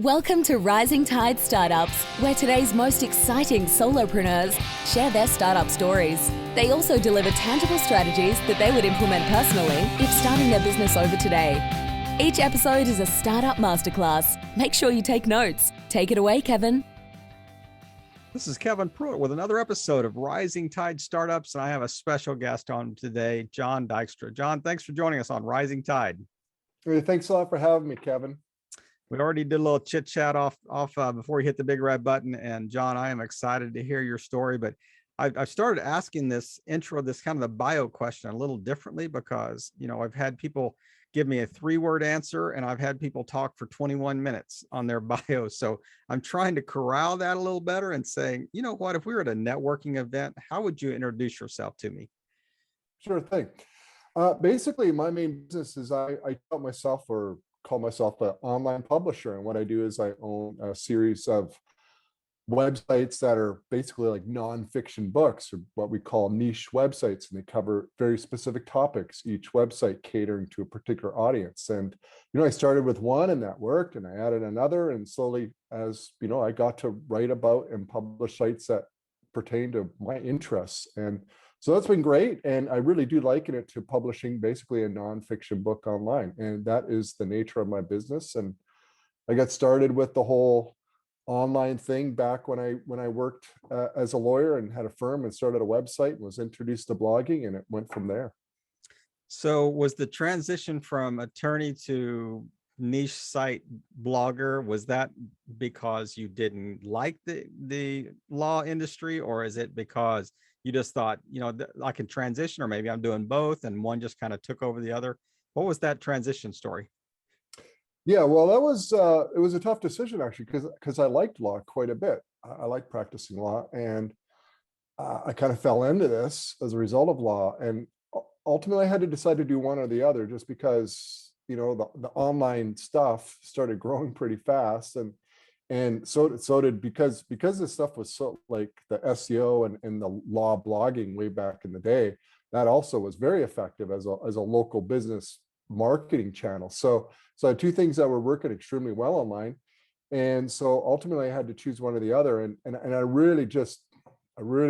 Welcome to Rising Tide Startups, where today's most exciting solopreneurs share their startup stories. They also deliver tangible strategies that they would implement personally if starting their business over today. Each episode is a startup masterclass. Make sure you take notes. Take it away, Kevin. This is Kevin Pruitt with another episode of Rising Tide Startups, and I have a special guest on today, John Dykstra. John, thanks for joining us on Rising Tide. Hey, thanks a lot for having me, Kevin. We already did a little chit chat off before you hit the big red button. And John, I am excited to hear your story, but I've started asking this kind of the bio question a little differently because, I've had people give me a 3-word answer and I've had people talk for 21 minutes on their bio. So I'm trying to corral that a little better and saying, you know what, if we were at a networking event, how would you introduce yourself to me? Sure thing. Basically, my main business is I call myself an online publisher. And what I do is I own a series of websites that are basically like nonfiction books, or what we call niche websites. And they cover very specific topics, each website catering to a particular audience. And, I started with one and that worked, and I added another. And slowly, as I got to write about and publish sites that pertain to my interests. And so that's been great. And I really do liken it to publishing basically a nonfiction book online. And that is the nature of my business. And I got started with the whole online thing back when I worked as a lawyer and had a firm and started a website and was introduced to blogging, and it went from there. So was the transition from attorney to niche site blogger, was that because you didn't like the law industry, or is it because you just thought, I can transition, or maybe I'm doing both and one just kind of took over the other? What was that transition story? Yeah, well, that was it was a tough decision actually, because I liked law quite a bit. I like practicing law, and I kind of fell into this as a result of law. And ultimately, I had to decide to do one or the other, just because the online stuff started growing pretty fast, and so did because this stuff was so, like the SEO and the law blogging way back in the day, that also was very effective as a local business marketing channel. So I had two things that were working extremely well online. And so ultimately I had to choose one or the other. And I really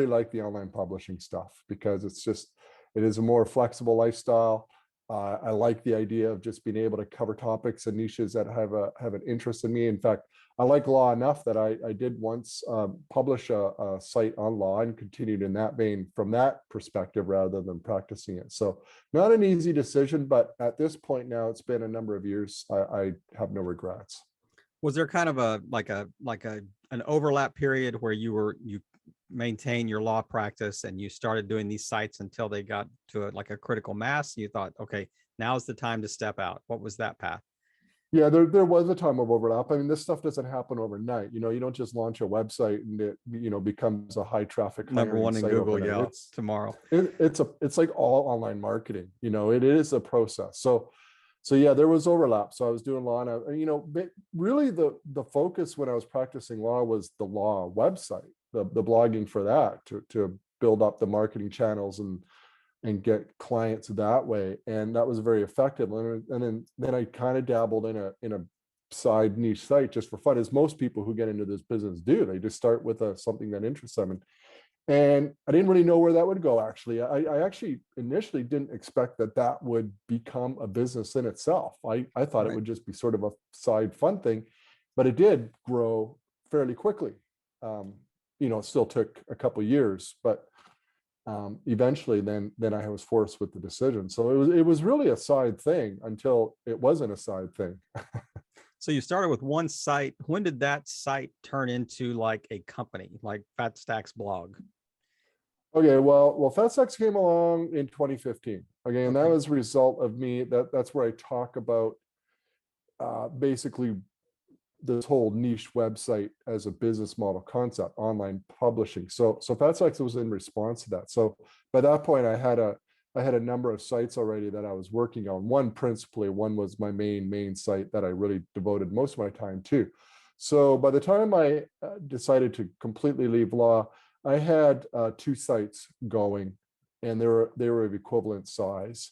like the online publishing stuff, because it is a more flexible lifestyle. I like the idea of just being able to cover topics and niches that have an interest in me. In fact, I like law enough that I did once publish a site on law and continued in that vein from that perspective rather than practicing it. So not an easy decision, but at this point now, it's been a number of years. I have no regrets. Was there kind of an overlap period where you maintain your law practice and you started doing these sites until they got to a critical mass? You thought, okay, now's the time to step out. What was that path? Yeah, there was a time of overlap. I mean, this stuff doesn't happen overnight. You don't just launch a website and it becomes a high traffic number one in Google. Overnight. Yeah, it's tomorrow. It's like all online marketing. It is a process. So yeah, there was overlap. So I was doing law, and really the focus when I was practicing law was the law website, the blogging for that, to build up the marketing channels and get clients that way. And that was very effective. And then I kind of dabbled in a side niche site just for fun, as most people who get into this business do. They just start with something that interests them. And I didn't really know where that would go, actually. I actually initially didn't expect that would become a business in itself. I thought It would just be sort of a side fun thing, but it did grow fairly quickly. It still took a couple of years, but eventually then I was forced with the decision. So it was really a side thing until it wasn't a side thing. So you started with one site. When did that site turn into like a company, like Fat Stacks blog? Okay, well, Fat Stacks came along in 2015. Okay, and that was a result of me. That's where I talk about basically this whole niche website as a business model concept, online publishing. So Fat Stacks was in response to that. So by that point, I had a number of sites already that I was working on. One was my main site that I really devoted most of my time to. So by the time I decided to completely leave law, I had 2 sites going, and they were of equivalent size.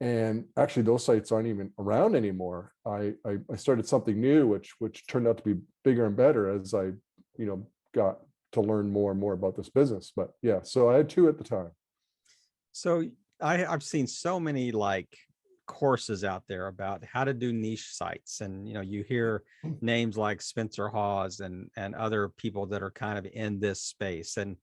And actually those sites aren't even around anymore. I started something new, which turned out to be bigger and better as I, got to learn more and more about this business. But yeah, so I had two at the time. So I've seen so many like courses out there about how to do niche sites, and you hear names like Spencer Hawes and other people that are kind of in this space, and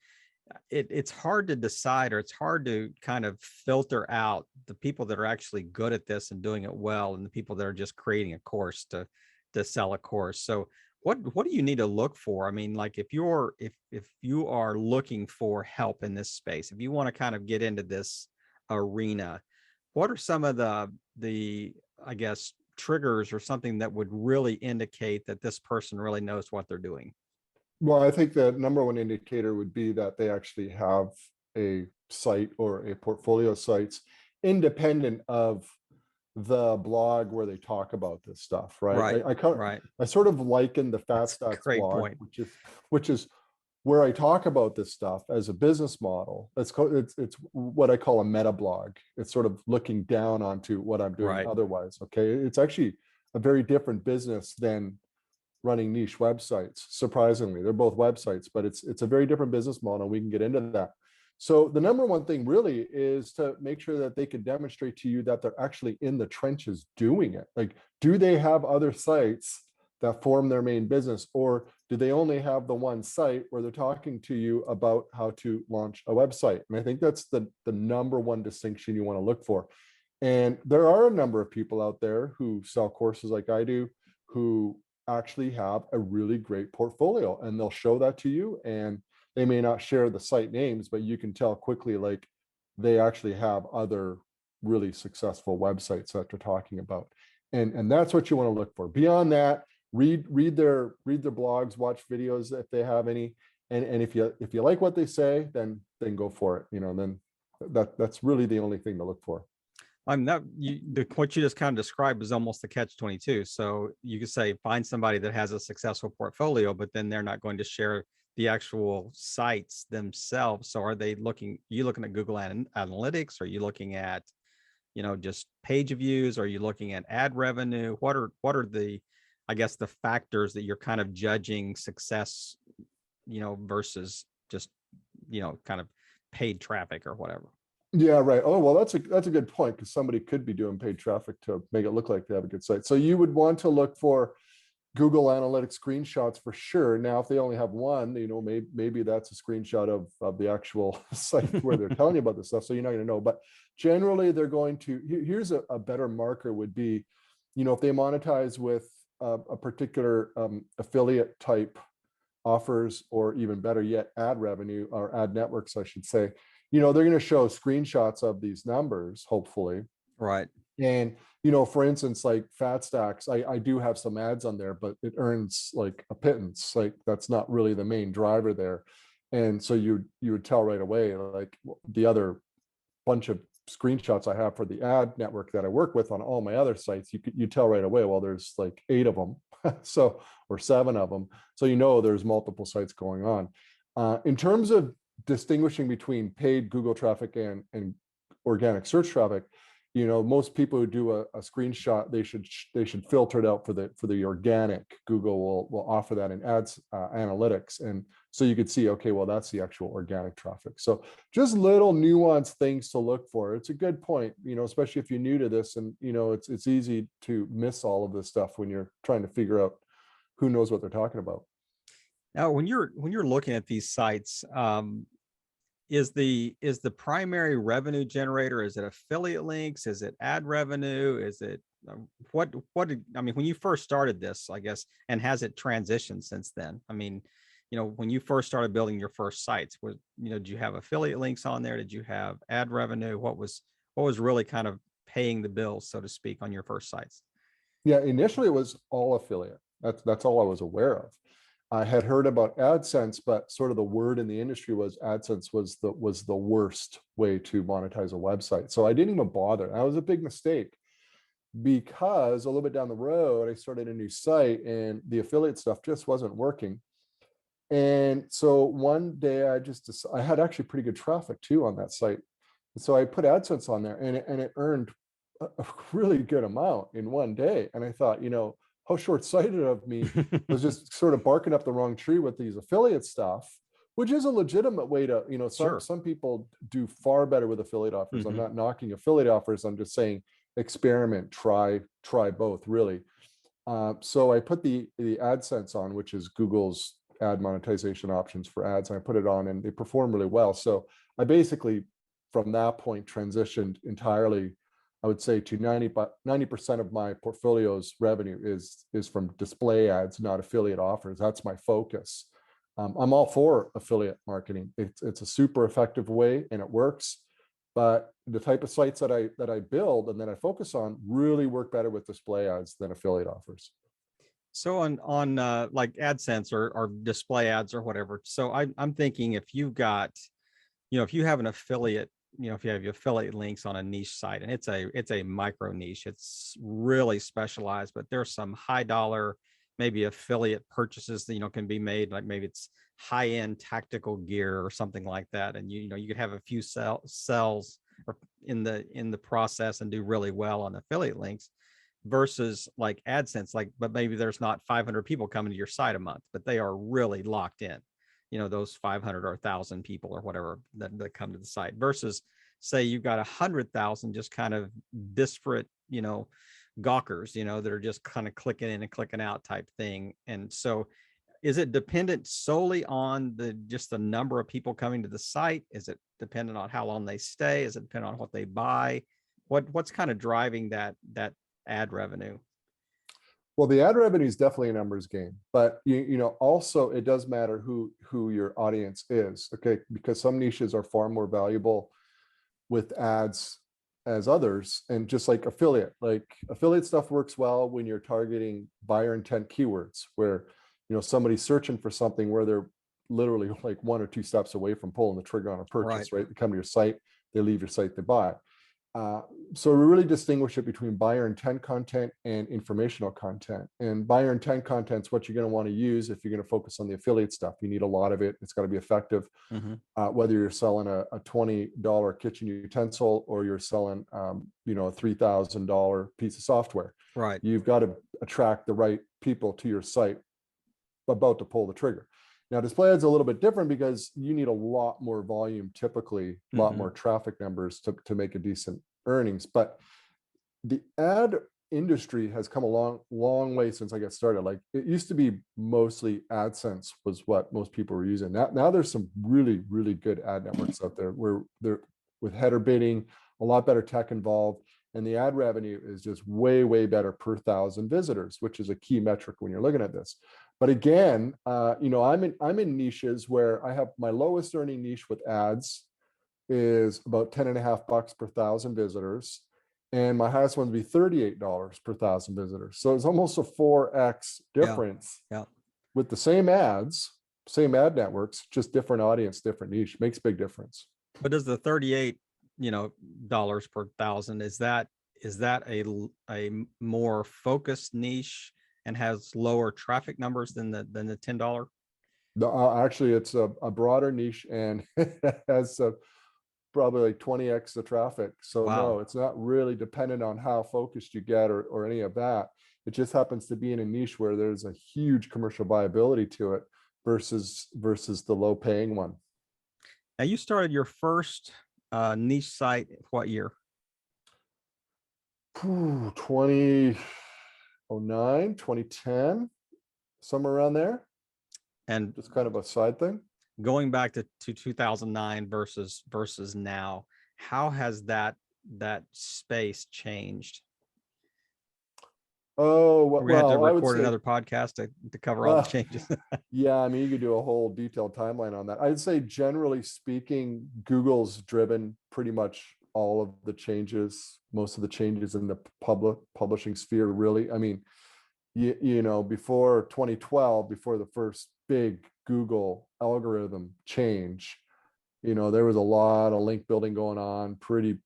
it's hard to decide, or it's hard to kind of filter out the people that are actually good at this and doing it well, and the people that are just creating a course to sell a course. So what do you need to look for? I mean, like if you are looking for help in this space, if you want to kind of get into this arena, what are some of the I guess triggers or something that would really indicate that this person really knows what they're doing? Well, I think the number one indicator would be that they actually have a site or a portfolio of sites independent of the blog where they talk about this stuff, right? Right, right. I sort of liken the Fat That's a Stats great blog, point. which is where I talk about this stuff as a business model. It's what I call a meta blog. It's sort of looking down onto what I'm doing Right. otherwise. Okay, it's actually a very different business than running niche websites. Surprisingly, they're both websites, but it's a very different business model. We can get into that. So the number one thing really is to make sure that they can demonstrate to you that they're actually in the trenches doing it. Like, do they have other sites that form their main business, or do they only have the one site where they're talking to you about how to launch a website? And I think that's the number one distinction you want to look for. And there are a number of people out there who sell courses like I do, who actually have a really great portfolio, and they'll show that to you. And they may not share the site names, but you can tell quickly, like, they actually have other really successful websites that they're talking about. And that's what you want to look for. Beyond that, read their blogs, watch videos if they have any. And if you like what they say, then go for it. Then that's really the only thing to look for. I'm not what you just kind of described is almost the catch-22. So you could say find somebody that has a successful portfolio, but then they're not going to share the actual sites themselves. So are you looking at Google Analytics? Are you looking at, just page views? Are you looking at ad revenue? What are the, I guess, the factors that you're kind of judging success, versus just, kind of paid traffic or whatever? Yeah, right. Oh, well, that's a good point, because somebody could be doing paid traffic to make it look like they have a good site. So you would want to look for Google Analytics screenshots for sure. Now, if they only have one, maybe that's a screenshot of the actual site where they're telling you about this stuff. So you're not going to know. But generally, they're going to. Here's a better marker would be, if they monetize with a particular affiliate type offers, or even better yet, ad revenue or ad networks, I should say. They're going to show screenshots of these numbers, hopefully. Right. And, for instance, like Fat Stacks, I do have some ads on there, but it earns like a pittance. Like, that's not really the main driver there. And so you would tell right away, like the other bunch of screenshots I have for the ad network that I work with on all my other sites, you tell right away, well, there's like 8 of them. So, or 7 of them. So, there's multiple sites going on. In terms of distinguishing between paid Google traffic and organic search traffic, most people who do a screenshot, they should filter it out for the organic. Google will offer that in ads analytics, and so you could see, okay, well, that's the actual organic traffic. So just little nuanced things to look for. It's a good point, especially if you're new to this, and it's easy to miss all of this stuff when you're trying to figure out who knows what they're talking about. Now, when you're looking at these sites, is the primary revenue generator, is it affiliate links? Is it ad revenue? Is it what I mean, when you first started this, I guess, and has it transitioned since then? I mean, when you first started building your first sites, did you have affiliate links on there? Did you have ad revenue? What was really kind of paying the bills, so to speak, on your first sites? Yeah, initially it was all affiliate. That's all I was aware of. I had heard about AdSense, but sort of the word in the industry was AdSense was the worst way to monetize a website. So I didn't even bother. That was a big mistake, because a little bit down the road, I started a new site and the affiliate stuff just wasn't working. And so one day I had actually pretty good traffic too on that site. So I put AdSense on there, and it earned a really good amount in one day. And I thought, how short-sighted of me. I was just sort of barking up the wrong tree with these affiliate stuff, which is a legitimate way to, Sure. some people do far better with affiliate offers. I'm Mhm. not knocking affiliate offers. I'm just saying experiment, try both, really. So I put the AdSense on, which is Google's ad monetization options for ads, and I put it on, and they perform really well. So I basically, from that point, transitioned entirely, I would say, to 90% of my portfolio's revenue is from display ads, not affiliate offers. That's my focus. I'm all for affiliate marketing. It's a super effective way, and it works. But the type of sites that I build and that I focus on really work better with display ads than affiliate offers. So on like AdSense or display ads or whatever. So I'm thinking if you've got, if you have an affiliate, if you have your affiliate links on a niche site, and it's a micro niche, it's really specialized, but there's some high dollar, maybe affiliate purchases that, can be made, like maybe it's high end tactical gear or something like that. And you could have a few cells or in the process and do really well on affiliate links versus like AdSense, but maybe there's not 500 people coming to your site a month, but they are really locked in, those 500 or 1,000 people or whatever that come to the site versus say you've got 100,000 just kind of disparate, gawkers, that are just kind of clicking in and clicking out type thing. And so is it dependent solely on just the number of people coming to the site? Is it dependent on how long they stay? Is it dependent on what they buy? What's kind of driving that ad revenue? Well, the ad revenue is definitely a numbers game, but also it does matter who your audience is. Okay, because some niches are far more valuable with ads as others, and just like affiliate stuff works well when you're targeting buyer intent keywords, where somebody's searching for something where they're literally like 1 or 2 steps away from pulling the trigger on a purchase. Right? They come to your site, they leave your site, they buy. So we really distinguish it between buyer intent content and informational content. And buyer intent content is what you're going to want to use if you're going to focus on the affiliate stuff. You need a lot of it. It's got to be effective. Mm-hmm. Whether you're selling a $20 kitchen utensil or you're selling, a $3,000 piece of software. Right. You've got to attract the right people to your site about to pull the trigger. Now, display ads a little bit different because you need a lot more volume, typically a lot more traffic numbers to make a decent earnings. But the ad industry has come a long way since I got started. Like, it used to be mostly AdSense was what most people were using. Now there's some really, really good ad networks out there where they're with header bidding, a lot better tech involved. And the ad revenue is just way, way better per 1,000 visitors, which is a key metric when you're looking at this. But again, I'm in niches where I have my lowest earning niche with ads is about 10.5 bucks per 1,000 visitors. And my highest one would be $38 per 1,000 visitors. So it's almost a 4x difference. Yeah. With the same ads, same ad networks, just different audience, different niche. Makes a big difference. But does the 38, dollars per 1,000, is that a more focused niche and has lower traffic numbers than the $10? No, actually, it's a broader niche and it has probably like 20x the traffic. So Wow. No, it's not really dependent on how focused you get or any of that. It just happens to be in a niche where there's a huge commercial viability to it versus the low paying one. Now, you started your first niche site what year? 2009, 2010, somewhere around there. And just kind of a side thing. Going back to 2009 versus now, how has that space changed? Oh, we had to well, record another podcast to cover all the changes. Yeah, I mean, you could do a whole detailed timeline on that. I'd say, generally speaking, Google's driven pretty much all of the changes, most of the changes in the publishing sphere, really. I mean, before 2012, before the first big Google algorithm change, there was a lot of link building going on, pretty,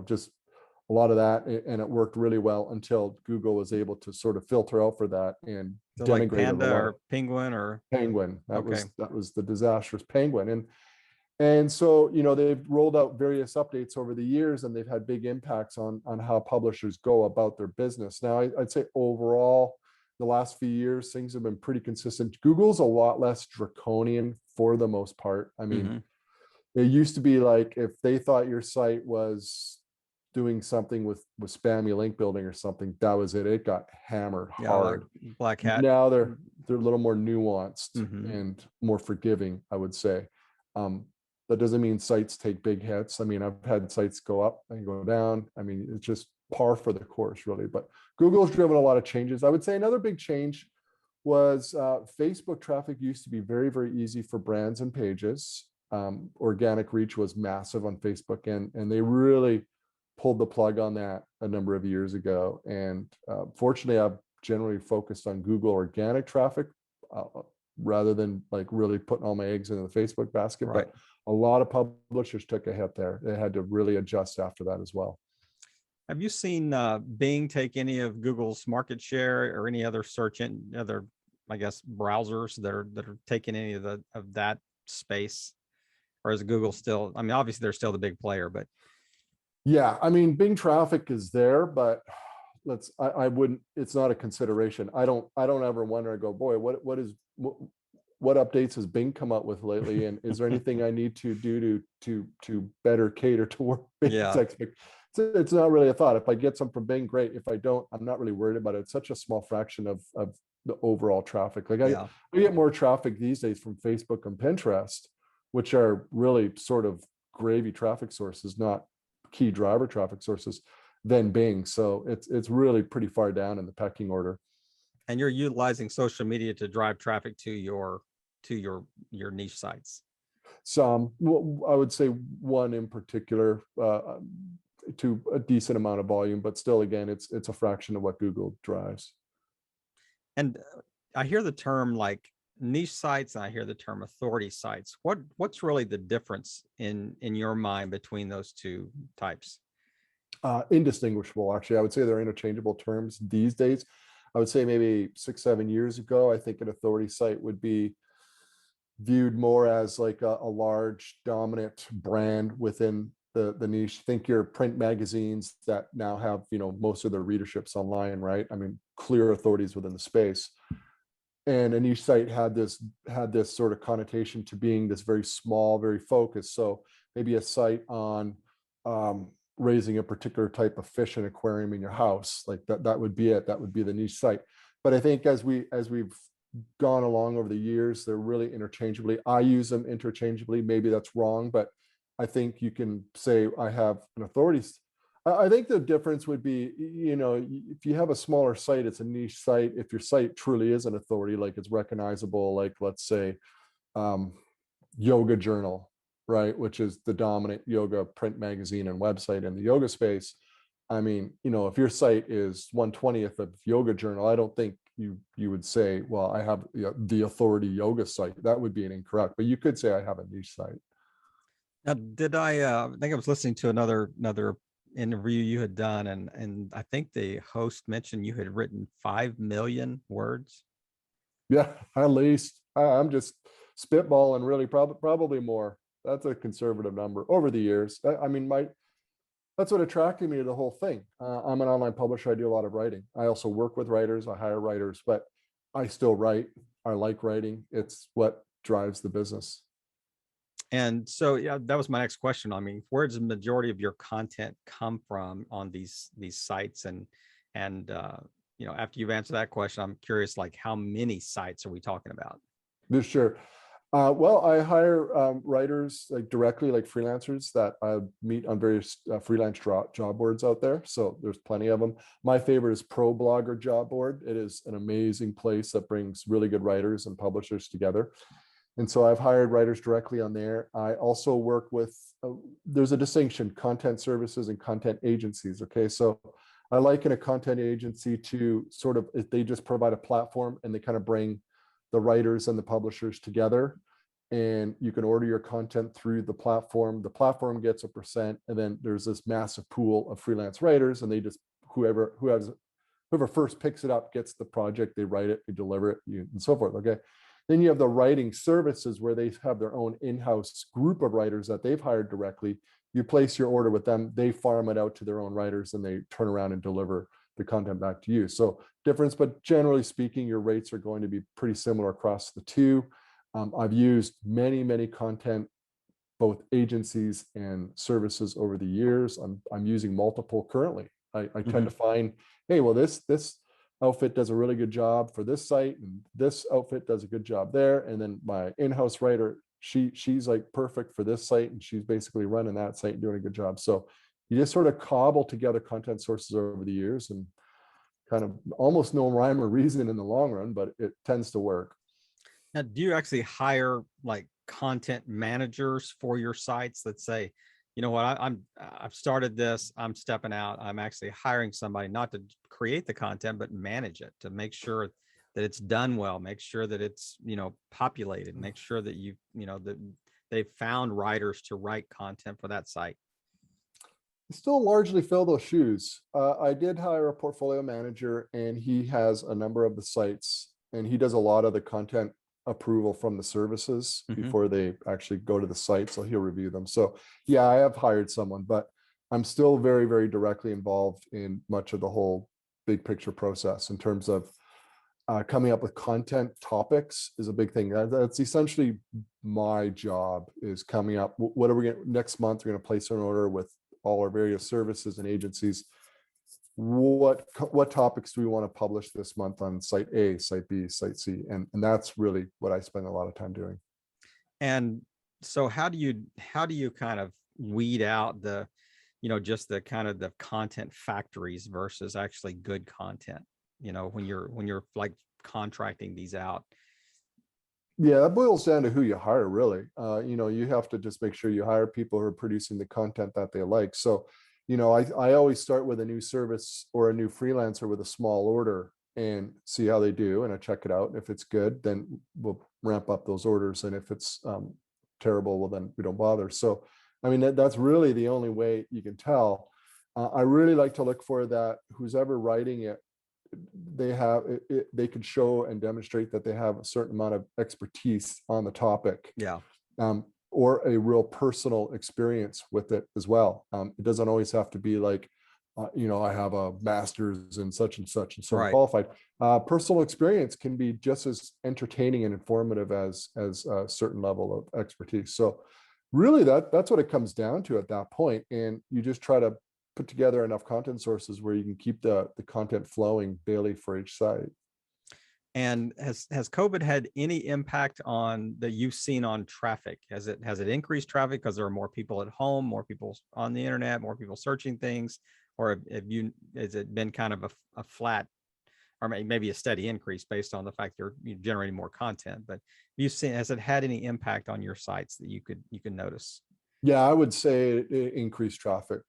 just a lot of that, and it worked really well until Google was able to sort of filter out for that and so like Panda or Penguin or Penguin. That was the disastrous Penguin. And so, they've rolled out various updates over the years, and they've had big impacts on how publishers go about their business. Now, I'd say overall, the last few years, things have been pretty consistent. Google's a lot less draconian for the most part. I mean, it used to be like if they thought your site was doing something with spammy link building or something, that was it. It got hammered hard. Like Black Hat. Now they're a little more nuanced Mhm. and more forgiving, I would say. That doesn't mean sites take big hits. I mean, I've had sites go up and go down. I mean, it's just par for the course, really. But Google's driven a lot of changes. I would say another big change was Facebook traffic used to be very, very easy for brands and pages. Organic reach was massive on Facebook, and they really pulled the plug on that a number of years ago. And fortunately, I've generally focused on Google organic traffic rather than like really putting all my eggs in the Facebook basket. Right. But a lot of publishers took a hit there. They had to really adjust after that as well. Have you seen Bing take any of Google's market share, or any other other, I guess, browsers that are taking any of that space? Or is Google still, I mean, obviously they're still the big player, but Yeah, I mean, Bing traffic is there, but I wouldn't, it's not a consideration. I don't ever wonder, I go, boy, what updates has Bing come up with lately? And is there anything I need to do to better cater toward Bing's expectations? It's not really a thought. If I get some from Bing, great. If I don't, I'm not really worried about it. It's such a small fraction of the overall traffic. Like I get more traffic these days from Facebook and Pinterest, which are really sort of gravy traffic sources, not key driver traffic sources, than Bing. So it's really pretty far down in the pecking order. And you're utilizing social media to drive traffic to your niche sites. Some, I would say one in particular, to a decent amount of volume, but still, again, it's a fraction of what Google drives. And I hear the term like niche sites, and I hear the term authority sites. What's really the difference in your mind between those two types? Indistinguishable, actually. I would say they're interchangeable terms these days. I would say maybe 6-7 years ago, I think an authority site would be viewed more as like a large dominant brand within the niche. Think your print magazines that now have, most of their readerships online, right? I mean, clear authorities within the space. And a niche site had this sort of connotation to being this very small, very focused. So maybe a site on raising a particular type of fish in an aquarium in your house, like that would be it. That would be the niche site. But I think as we've gone along over the years, they're really interchangeably. I use them interchangeably. Maybe that's wrong, but I think you can say I have an authority. I think the difference would be, if you have a smaller site, it's a niche site. If your site truly is an authority, like it's recognizable, like let's say Yoga Journal, right, which is the dominant yoga print magazine and website in the yoga space. I mean, if your site is 1/20th of Yoga Journal, I don't think you would say, well, I have the authority yoga site. That would be an incorrect, but you could say I have a niche site. Now, I think I was listening to another interview you had done, and I think the host mentioned you had written 5 million words. Yeah, at least. I'm just spitballing, really, probably more. That's a conservative number over the years. I mean, that's what attracted me to the whole thing. I'm an online publisher. I do a lot of writing. I also work with writers. I hire writers, but I still write. I like writing. It's what drives the business. And so, yeah, that was my next question. I mean, where does the majority of your content come from on these sites? And after you've answered that question, I'm curious, like, how many sites are we talking about? Sure. Well, I hire writers like directly, like freelancers that I meet on various freelance job boards out there. So there's plenty of them. My favorite is Pro Blogger Job Board. It is an amazing place that brings really good writers and publishers together. And so I've hired writers directly on there. I also work with, there's a distinction, content services and content agencies. Okay, so I liken a content agency to sort of, if they just provide a platform and they kind of bring the writers and the publishers together, and you can order your content through the platform. The platform gets a percent, and then there's this massive pool of freelance writers, and they just, whoever first picks it up gets the project, they write it, they deliver it, and so forth. Okay. Then you have the writing services where they have their own in-house group of writers that they've hired directly. You place your order with them, they farm it out to their own writers, and they turn around and deliver the content back to you. So difference, but generally speaking, your rates are going to be pretty similar across the two. I've used many content, both agencies and services over the years. I'm using multiple currently. I tend to find, hey, well, this outfit does a really good job for this site, and this outfit does a good job there. And then my in-house writer, she's like perfect for this site, and she's basically running that site and doing a good job. So you just sort of cobble together content sources over the years, and kind of almost no rhyme or reason in the long run, but it tends to work. Now, do you actually hire like content managers for your sites that say, you know what, I've started this, I'm stepping out, I'm actually hiring somebody not to create the content, but manage it, to make sure that it's done well, make sure that it's, populated, make sure that that they've found writers to write content for that site? I still largely fill those shoes. I did hire a portfolio manager, and he has a number of the sites, and he does a lot of the content approval from the services before they actually go to the site. So he'll review them. So yeah, I have hired someone, but I'm still very directly involved in much of the whole big picture process in terms of coming up with content topics is a big thing. That's essentially my job, is coming up. What are we going to next month? We're going to place an order with all our various services and agencies. What topics do we want to publish this month on site A, site B, site C? And that's really what I spend a lot of time doing. And so how do you kind of weed out the, just the kind of the content factories versus actually good content, when you're like contracting these out? Yeah, that boils down to who you hire, really. You have to just make sure you hire people who are producing the content that they like. So I always start with a new service or a new freelancer with a small order and see how they do, and I check it out. And if it's good, then we'll ramp up those orders. And if it's terrible, well, then we don't bother. So, I mean, that's really the only way you can tell. I really like to look for that who's ever writing it, they could show and demonstrate that they have a certain amount of expertise on the topic. Yeah. Or a real personal experience with it as well. It doesn't always have to be like, I have a master's in such and such and so I'm qualified. Personal experience can be just as entertaining and informative as a certain level of expertise. So really that's what it comes down to at that point. And you just try to put together enough content sources where you can keep the content flowing daily for each site. And has COVID had any impact on that you've seen on traffic? Has it increased traffic because there are more people at home, more people on the internet, more people searching things, or has it been kind of a flat, or maybe a steady increase based on the fact you're generating more content? But has it had any impact on your sites that you can notice? Yeah, I would say it increased traffic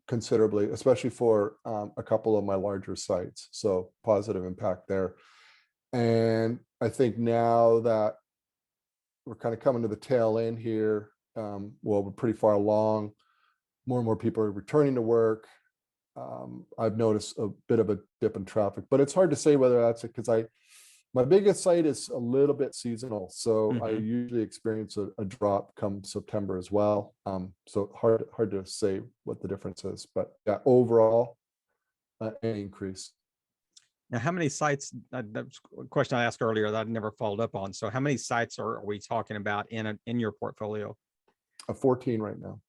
considerably, especially for a couple of my larger sites. So positive impact there. And I think now that we're kind of coming to the tail end here, we're pretty far along, more and more people are returning to work. I've noticed a bit of a dip in traffic, but it's hard to say whether that's it, because my biggest site is a little bit seasonal. So I usually experience a drop come September as well. So hard to say what the difference is, but yeah, overall, an increase. Now, how many sites, that's a question I asked earlier that I never followed up on. So how many sites are we talking about in your portfolio? 14 right now.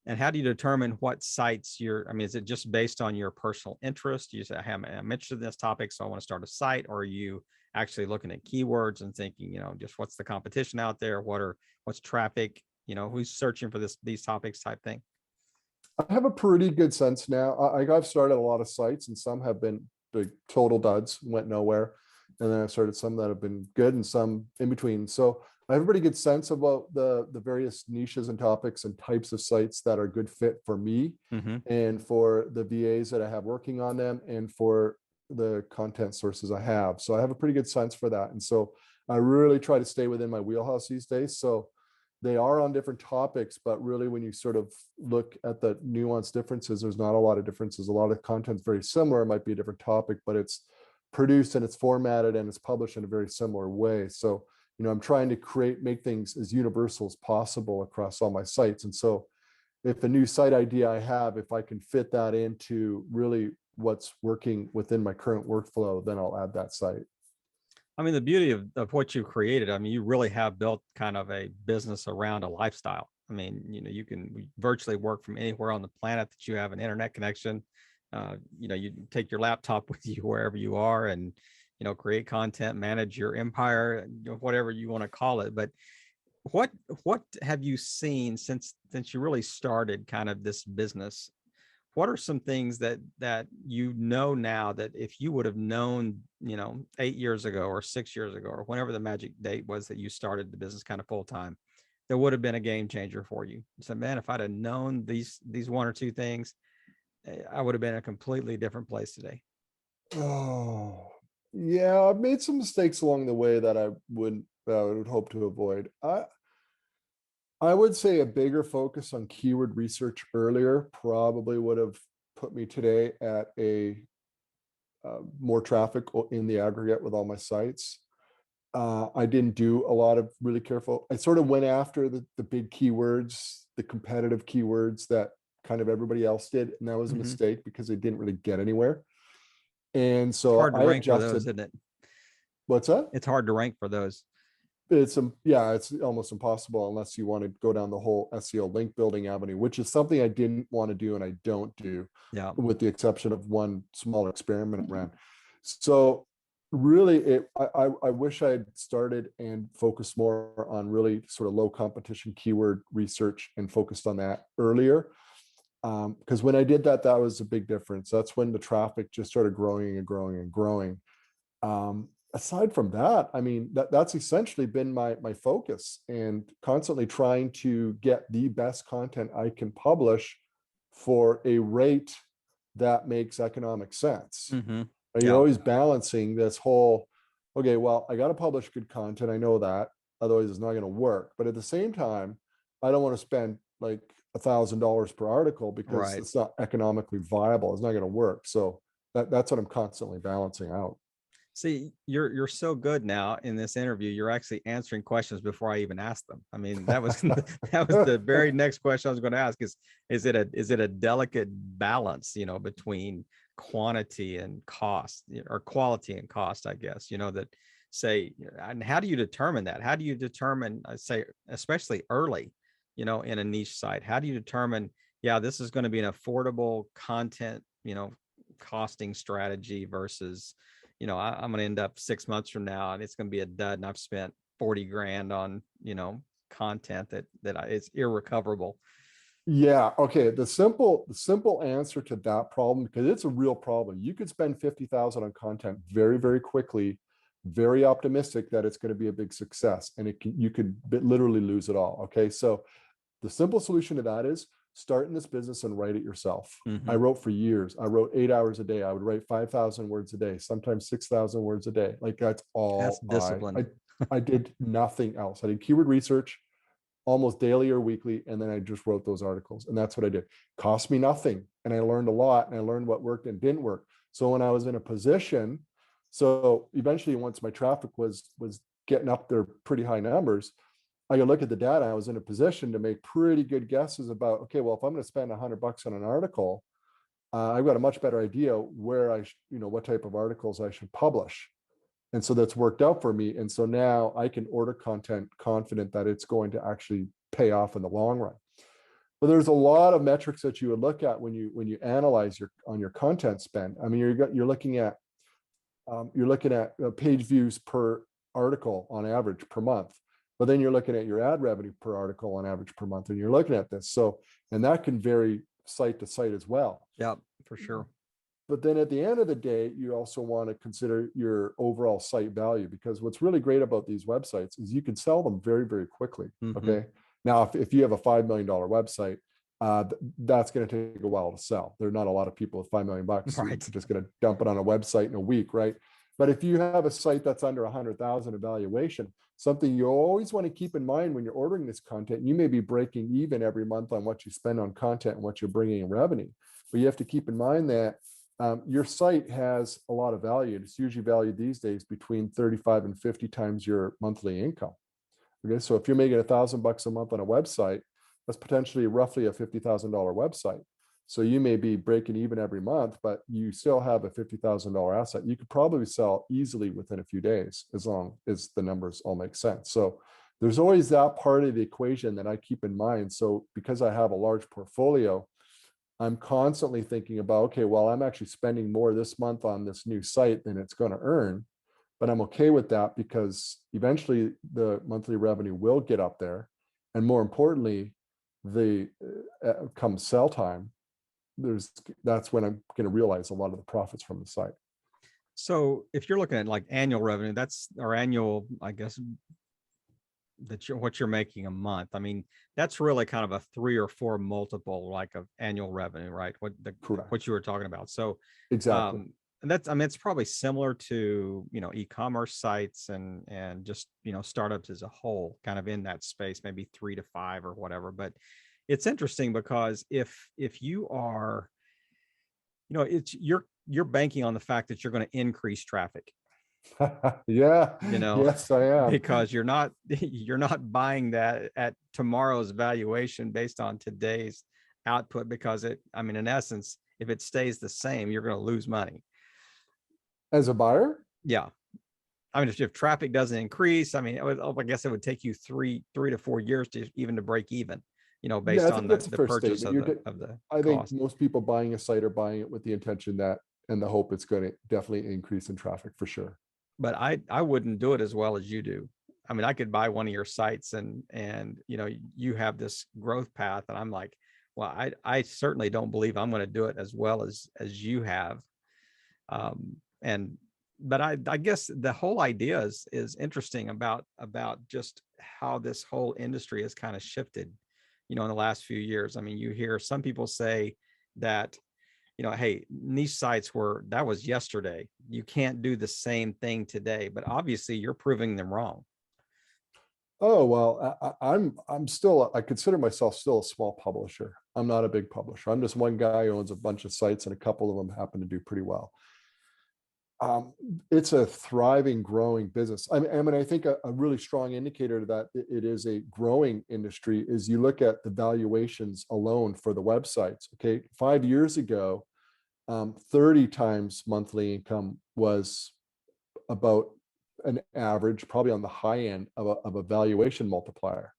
And how do you determine what sites is it just based on your personal interest? You say, I'm interested in this topic, so I want to start a site, or are you actually looking at keywords and thinking, just what's the competition out there? What's traffic, who's searching for these topics type thing? I have a pretty good sense now. I've started a lot of sites, and some have been big total duds, went nowhere. And then I've started some that have been good and some in between. So I have a pretty good sense about the various niches and topics and types of sites that are a good fit for me and for the VAs that I have working on them and for the content sources I have. So I have a pretty good sense for that. And so I really try to stay within my wheelhouse these days. So they are on different topics, but really when you sort of look at the nuanced differences, there's not a lot of differences. A lot of content's very similar. It might be a different topic, but it's produced and it's formatted and it's published in a very similar way. So I'm trying to make things as universal as possible across all my sites. And so if a new site idea I have, if I can fit that into really what's working within my current workflow, then I'll add that site. I mean, the beauty of what you created, I mean, you really have built kind of a business around a lifestyle. I mean, you can virtually work from anywhere on the planet that you have an internet connection. You take your laptop with you wherever you are and, create content, manage your empire, whatever you want to call it. But what have you seen since you really started kind of this business? What are some things that now that if you would have known, 8 years ago or 6 years ago, or whenever the magic date was that you started the business kind of full time, that would have been a game changer for you? So, man, if I'd have known these one or two things, I would have been in a completely different place today. Oh, yeah, I've made some mistakes along the way that I would hope to avoid. I would say a bigger focus on keyword research earlier probably would have put me today at a more traffic in the aggregate with all my sites. I didn't do a lot of really careful. I sort of went after the big keywords, the competitive keywords that kind of everybody else did, and that was a mistake because it didn't really get anywhere. And so hard to I rank adjusted. for those, isn't it? What's that? It's hard to rank for those. It's almost impossible unless you want to go down the whole SEO link building avenue, which is something I didn't want to do and I don't do, with the exception of one small experiment ran. So really, I wish I had started and focused more on really sort of low competition keyword research and focused on that earlier. Because when I did that, that was a big difference. That's when the traffic just started growing and growing and growing. Aside from that, I mean, that's essentially been my focus, and constantly trying to get the best content I can publish for a rate that makes economic sense. And you're always balancing this whole, okay, well, I got to publish good content. I know that, otherwise it's not going to work. But at the same time, I don't want to spend like $1,000 per article because it's not economically viable. It's not going to work. So that's what I'm constantly balancing out. See, you're so good now in this interview. You're actually answering questions before I even asked them. I mean, that was the very next question I was going to ask is it a delicate balance, between quantity and cost, or quality and cost, I guess, that say, and how do you determine that? How do you determine, I say, especially early, in a niche site, how do you determine, this is going to be an affordable content, costing strategy versus, I'm going to end up 6 months from now and it's going to be a dud and I've spent 40 grand on, content that it's irrecoverable. Yeah. Okay. The simple answer to that problem, because it's a real problem. You could spend 50,000 on content very, very quickly, very optimistic that it's going to be a big success, and you could literally lose it all. Okay. So the simple solution to that is start in this business and write it yourself. I wrote for years. I wrote 8 hours a day. I would write 5,000 words a day, sometimes 6,000 words a day. Like that's all. That's discipline. I did nothing else. I did keyword research almost daily or weekly, and then I just wrote those articles, and that's what I did. Cost me nothing, and I learned a lot, and I learned what worked and didn't work. So when I was in a position, so eventually once my traffic was getting up there pretty high numbers, I could look at the data. I was in a position to make pretty good guesses about, okay, well, if I'm going to spend $100 on an article, I've got a much better idea where what type of articles I should publish. And so that's worked out for me. And so now I can order content confident that it's going to actually pay off in the long run. But there's a lot of metrics that you would look at when you analyze your content spend. I mean, you're looking at page views per article on average per month. But then you're looking at your ad revenue per article on average per month, and you're looking at this. So, and that can vary site to site as well. Yeah, for sure. But then at the end of the day, you also want to consider your overall site value, because what's really great about these websites is you can sell them very, very quickly. Okay. Now, if you have a $5 million website, that's going to take a while to sell. There are not a lot of people with $5 million who are just going to dump it on a website in a week, right? But if you have a site that's under 100,000 evaluation, something you always want to keep in mind when you're ordering this content, you may be breaking even every month on what you spend on content and what you're bringing in revenue. But you have to keep in mind that your site has a lot of value. It's usually valued these days between 35 and 50 times your monthly income. Okay, so if you're making $1,000 a month on a website, that's potentially roughly a $50,000 website. So you may be breaking even every month, but you still have a $50,000 asset. You could probably sell easily within a few days, as long as the numbers all make sense. So there's always that part of the equation that I keep in mind. So because I have a large portfolio, I'm constantly thinking about, okay, well, I'm actually spending more this month on this new site than it's going to earn. But I'm okay with that because eventually the monthly revenue will get up there. And more importantly, the come sell time, that's when I'm going to realize a lot of the profits from the site. So if you're looking at like annual revenue, that's our annual, I guess, what you're making a month. I mean, that's really kind of a 3 or 4 multiple like of annual revenue, right? What you were talking about. So exactly. And that's, I mean, it's probably similar to, e-commerce sites and just, startups as a whole, kind of in that space, maybe 3 to 5 or whatever. But it's interesting because if you are, it's you're banking on the fact that you're going to increase traffic. Yeah. Yes, I am. Because you're not buying that at tomorrow's valuation based on today's output, because in essence, if it stays the same, you're going to lose money. As a buyer? Yeah. I mean, if traffic doesn't increase, I guess it would take you 3 to 4 years to break even, based on the purchase of the I think cost. most people buying a site are buying it with the intention that, and the hope it's going to definitely increase in traffic for sure. But I wouldn't do it as well as you do. I mean, I could buy one of your sites and you have this growth path, and I'm like, well, I certainly don't believe I'm going to do it as well as you have. But I guess the whole idea is interesting about just how this whole industry has kind of shifted, in the last few years. I mean, you hear some people say that, hey, niche sites that was yesterday. You can't do the same thing today, but obviously you're proving them wrong. Oh, well, I'm still, I consider myself still a small publisher. I'm not a big publisher. I'm just one guy who owns a bunch of sites, and a couple of them happen to do pretty well. It's a thriving, growing business. I mean, I think a really strong indicator that it is a growing industry is you look at the valuations alone for the websites. Okay, 5 years ago, 30 times monthly income was about an average, probably on the high end of a valuation multiplier.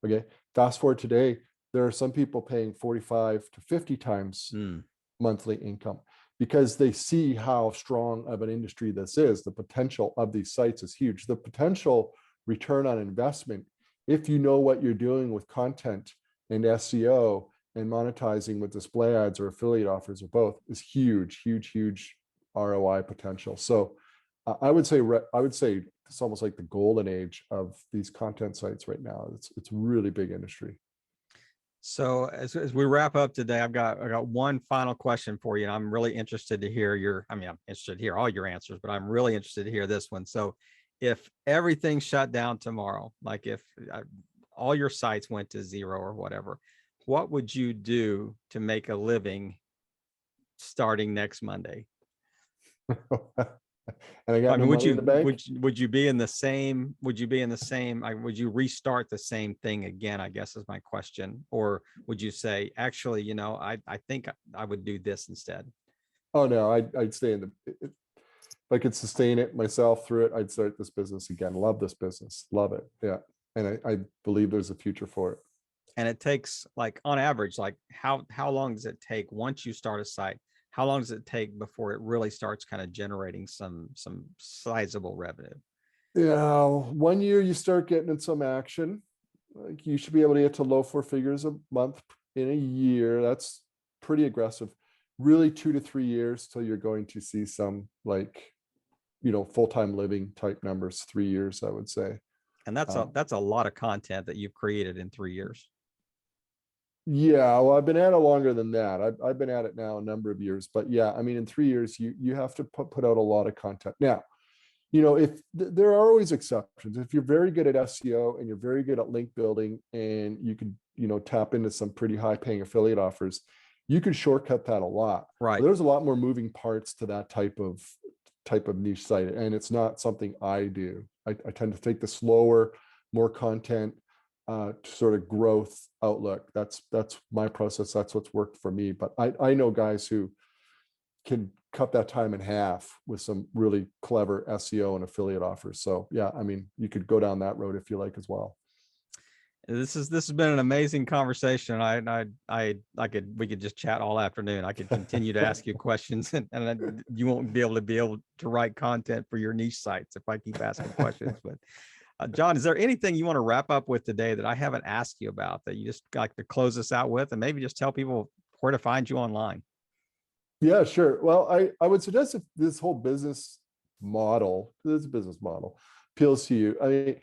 Okay, fast forward today, there are some people paying 45 to 50 times monthly income, because they see how strong of an industry this is. The potential of these sites is huge. The potential return on investment, if you know what you're doing with content and SEO and monetizing with display ads or affiliate offers or both, is huge, huge, huge ROI potential. So I would say it's almost like the golden age of these content sites right now. It's really big industry. So as we wrap up today, I got one final question for you, and I'm really interested to hear I'm interested to hear all your answers, but I'm really interested to hear this one. So if everything shut down tomorrow, like if all your sites went to zero or whatever, what would you do to make a living starting next Monday? And I got no money in the bank. Would you be in the same? Would you restart the same thing again, I guess is my question. Or would you say, actually, I think I would do this instead? Oh no, I'd stay in if I could sustain it myself through it, I'd start this business again. Love this business. Love it. Yeah. And I believe there's a future for it. And it takes, like, on average, like how long does it take once you start a site? How long does it take before it really starts kind of generating some sizable revenue? Yeah, 1 year you start getting in some action. Like, you should be able to get to low 4 figures a month in a year. That's pretty aggressive. Really 2 to 3 years till you're going to see some, like, full-time living type numbers. 3 years, I would say. And that's a lot of content that you've created in 3 years. Yeah, well, I've been at it longer than that. I've been at it now a number of years, but yeah, I mean, in 3 years, you have to put out a lot of content. Now, if there are always exceptions. If you're very good at SEO and you're very good at link building, and you can, tap into some pretty high paying affiliate offers, you can shortcut that a lot. Right. There's a lot more moving parts to that type of niche site, and it's not something I do. I tend to take the slower, more content sort of growth outlook. That's my process. That's what's worked for me. But I know guys who can cut that time in half with some really clever SEO and affiliate offers. So yeah, I mean, you could go down that road if you like as well. This has been an amazing conversation. We could just chat all afternoon. I could continue to ask you questions, and you won't be able to write content for your niche sites if I keep asking questions. But John, is there anything you want to wrap up with today that I haven't asked you about that you just like to close us out with, and maybe just tell people where to find you online? Yeah, sure. Well, I would suggest if this whole business model appeals to you, I mean,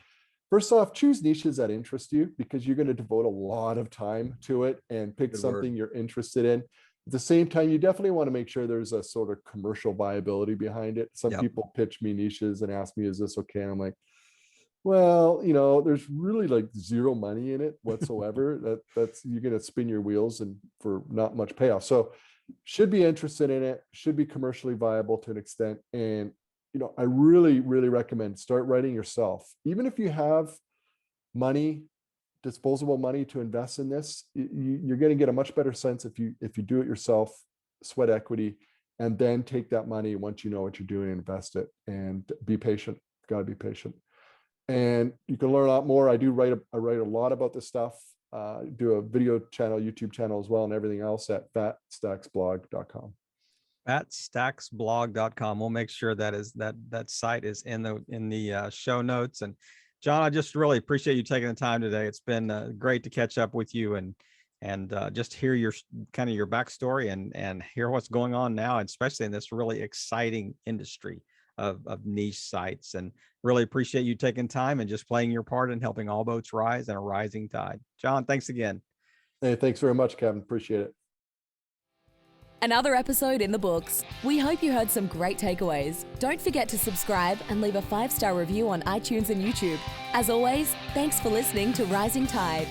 first off, choose niches that interest you, because you're going to devote a lot of time to it, and pick something you're interested in. At the same time, you definitely want to make sure there's a sort of commercial viability behind it. Some people pitch me niches and ask me, is this okay? And I'm like, well, there's really like zero money in it whatsoever. That's you're going to spin your wheels and for not much payoff. So should be interested in it, should be commercially viable to an extent. And I really, really recommend start writing yourself. Even if you have money, disposable money to invest in this, you're going to get a much better sense if you do it yourself, sweat equity, and then take that money once you know what you're doing, invest it, and be patient. Got to be patient. And you can learn a lot more. I write a lot about this stuff. Do a video channel, YouTube channel as well, and everything else at fatstacksblog.com. fatstacksblog.com. We'll make sure that site is in the show notes. And John, I just really appreciate you taking the time today. It's been great to catch up with you and just hear your kind of your backstory and hear what's going on now, especially in this really exciting industry of niche sites. And really appreciate you taking time and just playing your part in helping all boats rise in a rising tide. John, thanks again. Hey, thanks very much, Kevin. Appreciate it. Another episode in the books. We hope you heard some great takeaways. Don't forget to subscribe and leave a 5-star review on iTunes and YouTube. As always, thanks for listening to Rising Tide.